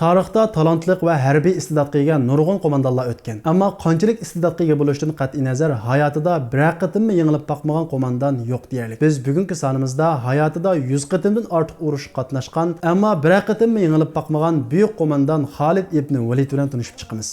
Tarixda talantliq va harbiy istedodga ega nurg'un qo'mondonlar o'tgan. Ammo qanchalik istedodga ega bo'lishdan qat'iy nazar hayotida bir qatimmi yengilib boqmagan qo'mondon yo'q deyarlik. Biz bugungi sonimizda hayotida 100 qatimdan ortiq urush qatnashgan, ammo bir qatimmi yengilib boqmagan buyuk qo'mondon Xolid ibn Valid bilan tanishib chiqamiz.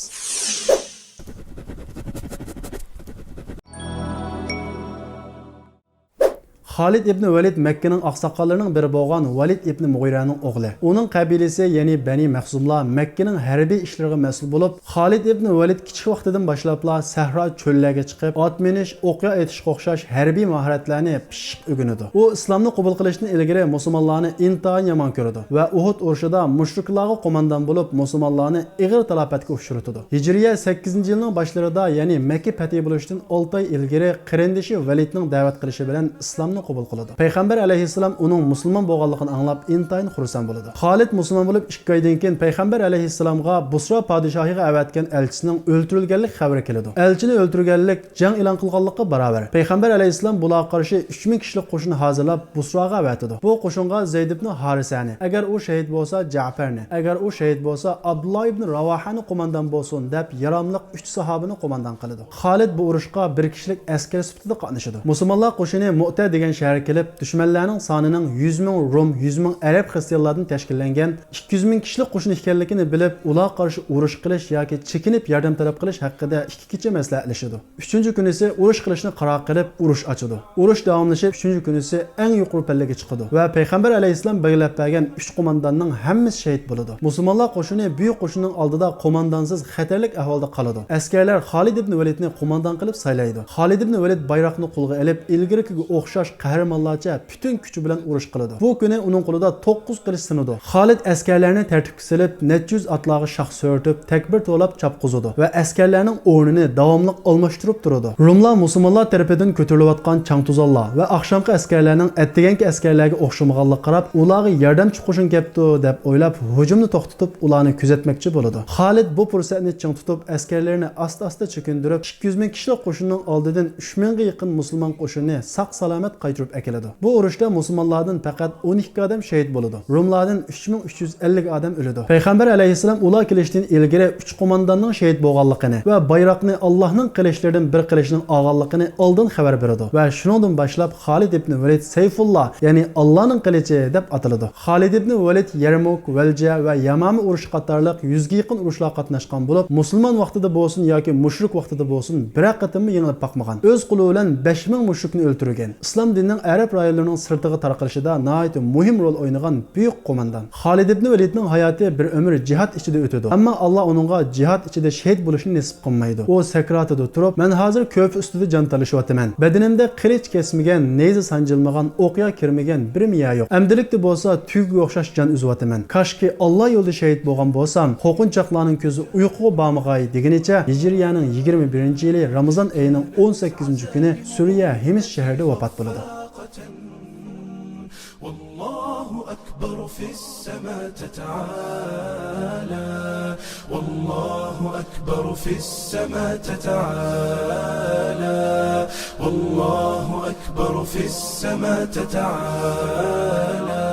Xolid ibn Valid Makkaning oqsoqollarining biri bo'lgan Valid ibn Mughiraning o'g'li. Uning qabilasi, ya'ni Bani Mahzumlar Makkaning harbiy ishlariga mas'ul bo'lib, Xolid ibn Valid kichik vaqtidan boshlabla sahro cho'llarga chiqib, ot minish, o'qiya etishga o'xshash harbiy mahoratlarni pishiq o'rganadi. U islomni qabul qilishdan ilgari musulmonlarni intayin yomon ko'rdi va Uhud urushida mushriklarga qo'mondon bo'lib, musulmonlarni ig'ir talofatga uchratdi. Hijriya 8-yilning boshlarida, ya'ni Makka fath bo'lishidan 6 oy ilgari qarindishi Validning da'vat qilishi bilan islomni qabul qiladi. Payg'ambar alayhissalom uning musulmon bo'lganligini anglab intayin xursand bo'ladi. Xolid musulmon bo'lib 2 oydan keyin Payg'ambar alayhissalomga Busra podshohiga avatgan elchisining o'ldirilganlik xabari keladi. Elchini o'ldirganlik jang e'lon qilganlikka barobar. Payg'ambar alayhissalom bularga qarshi 3000 kishilik qo'shin hozirlab Busraga avatadi. Bu qo'shinga Zayd ibn Harisani, agar u shahid bo'lsa Ja'farni, agar u shahid bo'lsa Abdullah ibn Ravahani qo'mondon bo'lsin deb yaramliq 3 sahobini qo'mondon qiladi. Xolid bu urushga bir kishilik askar sifatida qatnashadi. Musulmonlar qo'shini Mu'ta degan shahar kelib, dushmanlarning sonining 100 ming Rum, 100 ming arab xristianlardan tashkillangan 200 ming kishilik qo'shin ekanligini bilib, ular qarshi urush qilish yoki chekinib yordam talab qilish haqida 2 kecha maslahatlashadi. 3-kuni esa urush qilishni qaror qilib, urush ochadi. Urush davomlashib 3-kuni esa eng yuqori pallaga chiqadi va payg'ambar alayhissalom belgilab bergan 3 qo'mondonning hammasi shahid bo'ladi. Musulmonlar qo'shini buyuk qo'shinning oldida qo'mondonsiz xatarlik ahvolda qoladi. Askarlar Xolid ibn Validni qo'mondon qilib saylaydi. Xolid ibn Valid bayroqni qo'lga olib, ilgariga o'xshash qahramonlarcha butun kuchi bilan urush qiladi. Bu kuni uning qo'lida 9 qilich sinadi. Xolid askarlarni tartibga solib, netjuz otlarga shoh so'rtib, takbir to'lab chapqizadi va askarlarning o'rnini davomli almashtirib turadi. Rumlar musulmonlar tarafidan ko'tarilayotgan changtuzonlar va oqshomgi askarlarning atdiganki askarlarga o'xshamaganligini qarab, ularga yordamchi qo'shin kelibdi deb o'ylab, hujumni to'xtatib, ularni kuzatmoqchi bo'ladi. Xolid bu fursatni ching tutib, askarlarni asta-asta chekindirib, 200 ming kishilik qo'shinning oldidan 3000 ga yaqin musulmon qo'shinni saq-salomat qaytarib keladi. Bu urushda musulmonlardan faqat 12 odam shahid bo'ladi. Rumlardan 3350 odam o'ladi. Payg'ambar alayhissalom ular kelishdan ilgari 3 qo'mondonning shahid bo'lganligini va bayroqni Allohning qilishlaridan bir qilishining olganligini oldin xabar beradi va shundan boshlab Xolid ibn Valid Sayfullah, ya'ni Allohning qilichi deb ataladi. Xolid ibn Valid Yarmuk, Valja va Yamama urush qatorliq 100 ga yaqin urushlar qatnashgan bo'lib, musulmon vaqtida bo'lsin yoki mushrik vaqtida bo'lsin bir qatimmi yengilib boqmagan. O'z qo'li bilan 5000 mushrikni o'ldirgan. Islom dinining arab rayollarining sirtiga tarqalishida nihoyat muhim rol o'ynagan buyuk qo'mondon. Xolid ibn Validning hayoti bir umr jihad ichida o'tadi. Ammo Alloh uningga jihad ichida shahid bo'lishni nasib qilmaydi. U sakratida turib, "Men hozir ko'p ustida jon talashyapman. Badanimda qilich kesmagan, neyza sanjilmagan, o'qiya kirmagan bir miya yo'q. Amdilikda bo'lsa tuyg'uga o'xshash jon uzyapman. Kashki Alloh yo'lida shahid bo'lgan bo'lsam, qo'rqinchoqlarning ko'zi uyquga bormag'ay" deganicha Hijriyaning 21-yili Ramazon oyining 18-kuni Suriya Hims shahrida vafot bo'ladi. والله أكبر في السماء تتعالى والله أكبر في السماء تتعالى والله أكبر في السماء تتعالى